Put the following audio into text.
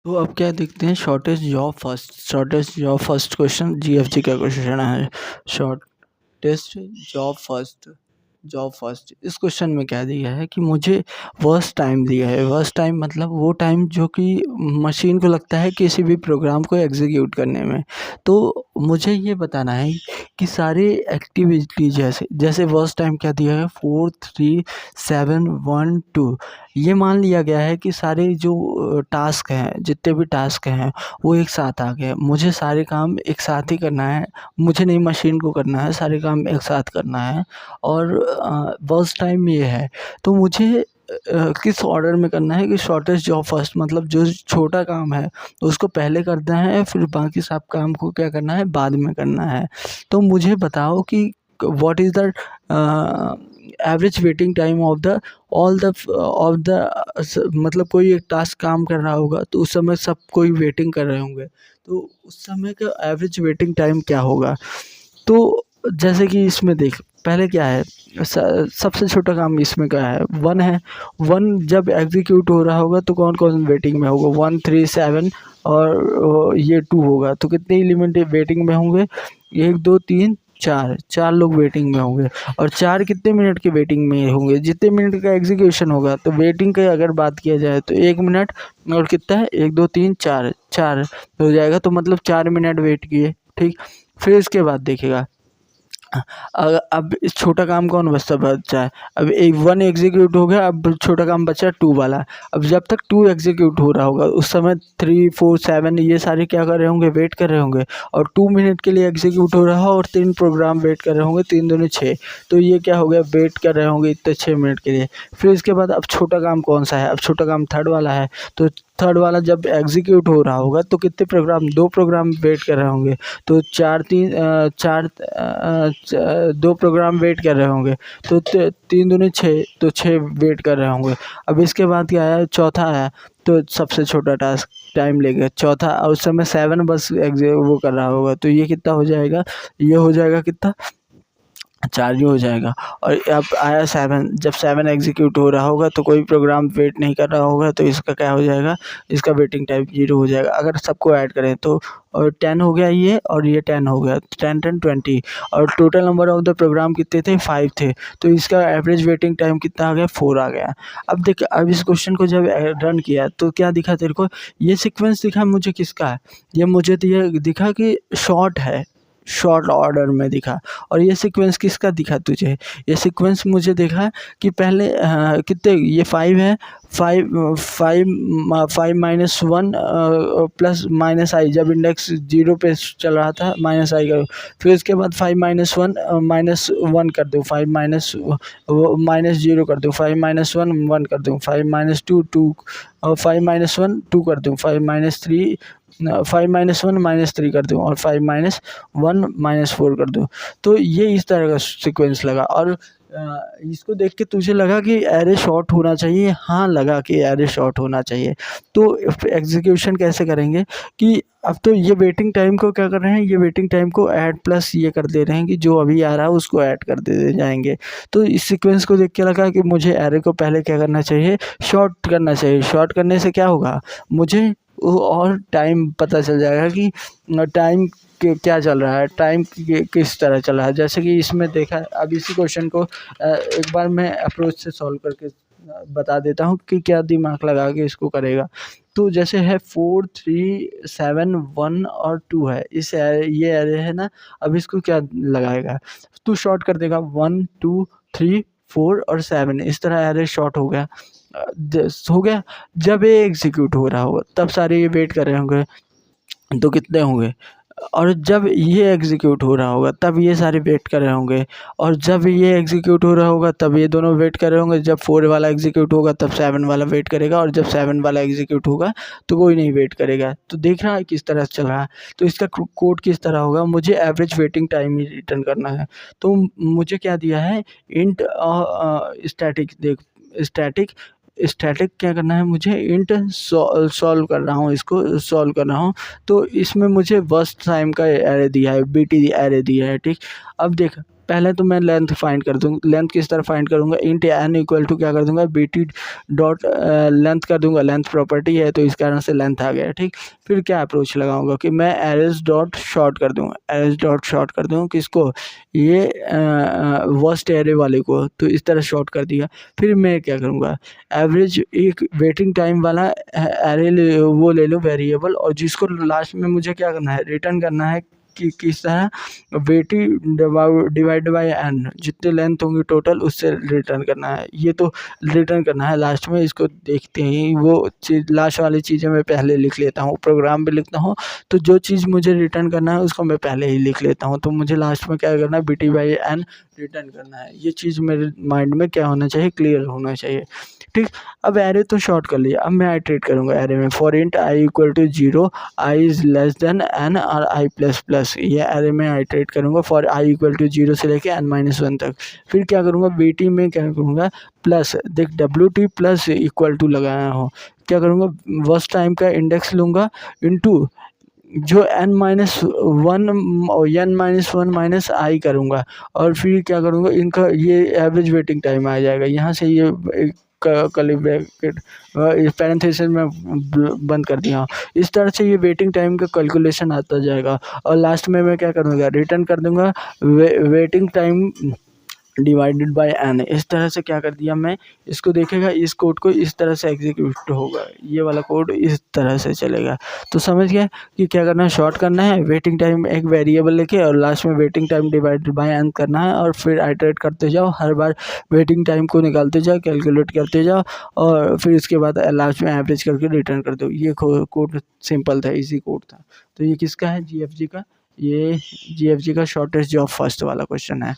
तो अब क्या देखते हैं, शॉर्टेस्ट क्वेश्चन जीएफजी का क्वेश्चन है। शॉर्टेस्ट जॉब फर्स्ट इस क्वेश्चन में क्या दिया है कि मुझे वर्स्ट टाइम दिया है। वर्स्ट टाइम मतलब वो टाइम जो कि मशीन को लगता है किसी भी प्रोग्राम को एग्जीक्यूट करने में। तो मुझे ये बताना है कि सारे एक्टिविटी जैसे जैसे वर्स्ट टाइम क्या दिया है, 4 3 7 1 2। ये मान लिया गया है कि सारे जो टास्क हैं, जितने भी टास्क हैं वो एक साथ आ गए। मुझे सारे काम एक साथ ही करना है, मुझे नहीं मशीन को करना है, सारे काम एक साथ करना है। और वर्स्ट टाइम ये है, तो मुझे किस ऑर्डर में करना है कि शॉर्टेस्ट जॉब फर्स्ट, मतलब जो छोटा काम है तो उसको पहले करना है, फिर बाकी सब काम को क्या करना है, बाद में करना है। तो मुझे बताओ कि what is the average waiting time of the मतलब कोई एक टास्क काम कर रहा होगा तो उस समय सब कोई वेटिंग कर रहे होंगे, तो उस समय का एवरेज वेटिंग टाइम क्या होगा। तो जैसे कि इसमें देख, पहले क्या है, सबसे छोटा काम इसमें क्या है, 1 है। 1 जब एग्जीक्यूट हो रहा होगा तो कौन कौन वेटिंग में होगा, 1 3 7 और ये 2 होगा, तो कितने एलिमेंट वेटिंग में होंगे, 1 2 3 4, 4 लोग वेटिंग में होंगे। और 4 कितने मिनट के वेटिंग में होंगे, जितने मिनट का एग्जीक्यूशन होगा। तो वेटिंग की अगर बात किया जाए तो 1 मिनट और कितना है, 1 2 3 4, 4 हो जाएगा, तो मतलब 4 मिनट वेट किए, ठीक। फिर इसके बाद देखिएगा, अब इस छोटा काम कौन बचा है, अब 1 एग्जीक्यूट हो गया, अब छोटा काम बचा 2 वाला। अब जब तक 2 एग्जीक्यूट हो रहा होगा उस समय 3 4 7 ये सारे क्या कर रहे होंगे, वेट कर रहे होंगे। और 2 मिनट के लिए एग्जीक्यूट हो रहा हो और 3 प्रोग्राम वेट कर रहे होंगे, 3 दूनी 6, तो ये क्या हो गया, वेट कर रहे होंगे इतने 6 मिनट के लिए। फिर इसके बाद अब छोटा काम कौन सा है, अब छोटा काम थर्ड वाला है, तो थर्ड वाला जब एग्जीक्यूट हो रहा होगा तो कितने प्रोग्राम, 2 प्रोग्राम वेट कर रहे होंगे, तो 2 प्रोग्राम वेट कर रहे होंगे, तो 3 दूनी 6, तो 6 वेट कर रहे होंगे। अब इसके बाद क्या आया, चौथा आया, तो सबसे छोटा टास्क टाइम लेगा चौथा, और उस समय 7 बस वो कर रहा होगा, तो ये कितना हो जाएगा, ये हो जाएगा कितना, 4 ही हो जाएगा। और अब आया 7, जब 7 एग्जीक्यूट हो रहा होगा तो कोई प्रोग्राम वेट नहीं कर रहा होगा, तो इसका क्या हो जाएगा, इसका वेटिंग टाइम 0 हो जाएगा। अगर सबको ऐड करें तो और 10 हो गया ये, और ये 10 हो गया, 10 10 20, और total number of the program कितने थे, 5 थे, तो इसका एवरेज वेटिंग टाइम कितना आ गया, 4 आ गया। अब देख, अब इस क्वेश्चन को जब रन किया तो क्या दिखा तेरे को, ये सीक्वेंस दिखा मुझे किसका है, ये मुझे दिखा कि शॉर्ट है, शॉर्ट ऑर्डर में दिखा। और ये सीक्वेंस किसका दिखा तुझे, ये सीक्वेंस मुझे देखा कि पहले कितने, ये 5 है, 5 माइनस 1 प्लस माइनस आई, जब इंडेक्स 0 पे चल रहा था माइनस आई करो। फिर उसके बाद 5 माइनस 1 माइनस 1 कर दूँ, 5 माइनस माइनस 0 कर दूँ, 5 माइनस 1 1 कर दूँ, 5 माइनस 2 2, 5 माइनस 1 2 कर दूँ, 5 माइनस 3 5 माइनस 1 माइनस 3 कर दूँ, और 5 माइनस 1 माइनस 4 कर दूँ। तो ये इस तरह का सीक्वेंस लगा। और इसको देख के तुझे लगा कि एरे शॉर्ट होना चाहिए, हाँ लगा कि एरे शॉर्ट होना चाहिए। तो एग्जीक्यूशन कैसे करेंगे कि अब तो ये वेटिंग टाइम को क्या कर रहे हैं, ये वेटिंग टाइम को ऐड प्लस ये कर दे रहे हैं कि जो अभी आ रहा है उसको ऐड कर दे जाएंगे। तो इस सीक्वेंस को देख के लगा कि मुझे एरे को पहले क्या करना चाहिए, शॉर्ट करना चाहिए। शॉर्ट करने से क्या होगा, मुझे और टाइम पता चल जाएगा कि टाइम क्या चल रहा है, टाइम किस तरह चल रहा है। जैसे कि इसमें देखा, अब इसी क्वेश्चन को एक बार मैं अप्रोच से सॉल्व करके बता देता हूँ कि क्या दिमाग लगा के इसको करेगा। तो जैसे है 4 3 7 1 और 2 है, ये एरे है ना। अब इसको क्या लगाएगा, तू शॉर्ट कर देगा, 1 2 3 4 और 7, इस तरह एरे शॉर्ट हो गया। हो गया। जब ये एग्जीक्यूट हो रहा होगा तब सारे ये वेट कर रहे होंगे, तो कितने होंगे, और जब ये एग्जीक्यूट हो रहा होगा तब ये सारे वेट कर रहे होंगे, और जब ये एग्जीक्यूट हो रहा होगा तब ये दोनों वेट कर रहे होंगे। जब 4 वाला एग्जीक्यूट होगा तब 7 वाला वेट करेगा, और जब 7 वाला एग्जीक्यूट होगा तो कोई नहीं वेट करेगा। तो देख रहा है किस तरह से चल रहा है। तो इसका कोड किस तरह होगा, मुझे एवरेज वेटिंग टाइम ही रिटर्न करना है। तो मुझे क्या दिया है, इंट स्टैटिक, देख स्टैटिक स्टैटिक क्या करना है, मुझे इंट सॉल्व कर रहा हूँ, इसको सॉल्व कर रहा हूँ। तो इसमें मुझे वर्स्ट टाइम का एरे दिया है, बीटी एरे दिया है, ठीक। अब देख, पहले तो मैं लेंथ फाइंड कर दूँ। लेंथ किस तरह फाइंड करूँगा, इंट एन इक्वल टू क्या कर दूँगा, बी टी डॉट लेंथ कर दूँगा। लेंथ प्रॉपर्टी है तो इस कारण से लेंथ आ गया, ठीक। फिर क्या अप्रोच लगाऊंगा कि मैं एरेज डॉट शॉर्ट कर दूँगा। एरेज डॉट शॉर्ट कर दूँगा किसको, ये वर्स्ट एरे वाले को, तो इस तरह शॉर्ट कर दिया। फिर मैं क्या करूँगा, एवरेज एक वेटिंग टाइम वाला एरे वो ले लो वेरिएबल, और जिसको लास्ट में मुझे क्या करना है, रिटर्न करना है कि किस तरह, वेटी डिवाइड बाई एन, जितने लेंथ होंगी टोटल उससे रिटर्न करना है। ये तो रिटर्न करना है लास्ट में, इसको देखते ही वो चीज़ लास्ट वाली चीज़ें मैं पहले लिख लेता हूँ, प्रोग्राम भी लिखता हूँ तो जो चीज़ मुझे रिटर्न करना है उसको मैं पहले ही लिख लेता हूँ। तो मुझे लास्ट में क्या करना है, B T by N return करना है। ये चीज़ मेरे माइंड में क्या होना चाहिए, क्लियर होना चाहिए, ठीक। अब एरे तो शॉर्ट कर लिया, अब मैं आइट्रेट करूँगा एरे में। For int I equal to 0, I is less than N और आई प्लस प्लस, ये एरे में आइट्रेट करूँगा फॉर आई इक्वल टू 0 से लेके n-1 तक। फिर क्या करूँगा, बी टी में क्या करूँगा, प्लस देख W T plus equal to लगाया हो, क्या करूँगा, वर्स्ट टाइम का इंडेक्स लूँगा इंटू जो n-1 माइनस आई करूँगा, और फिर क्या करूँगा, इनका ये एवरेज वेटिंग टाइम आ जाएगा। यहाँ से ये कर्ली ब्रैकेट पैरेंथेसिस में बंद कर दिया हूँ। इस तरह से ये वेटिंग टाइम का कैलकुलेशन आता जाएगा, और लास्ट में मैं क्या करूँगा, रिटर्न कर दूँगा waiting time divided by N. इस तरह से क्या कर दिया मैं, इसको देखेगा, इस कोड को इस तरह से एग्जीक्यूट होगा, ये वाला कोड इस तरह से चलेगा। तो समझ गया कि क्या करना है, शॉर्ट करना है, वेटिंग टाइम एक वेरिएबल लेके और लास्ट में waiting time divided by N करना है, और फिर आइटरेट करते जाओ, हर बार वेटिंग टाइम को निकालते जाओ, कैलकुलेट करते जाओ, और फिर इसके बाद लास्ट में एवरेज करके रिटर्न कर दो। ये कोड सिंपल था, इजी कोड था। तो ये किसका है, जी एफ जी का, ये जी एफ जी का शॉर्टेस्ट जॉब फर्स्ट वाला क्वेश्चन है।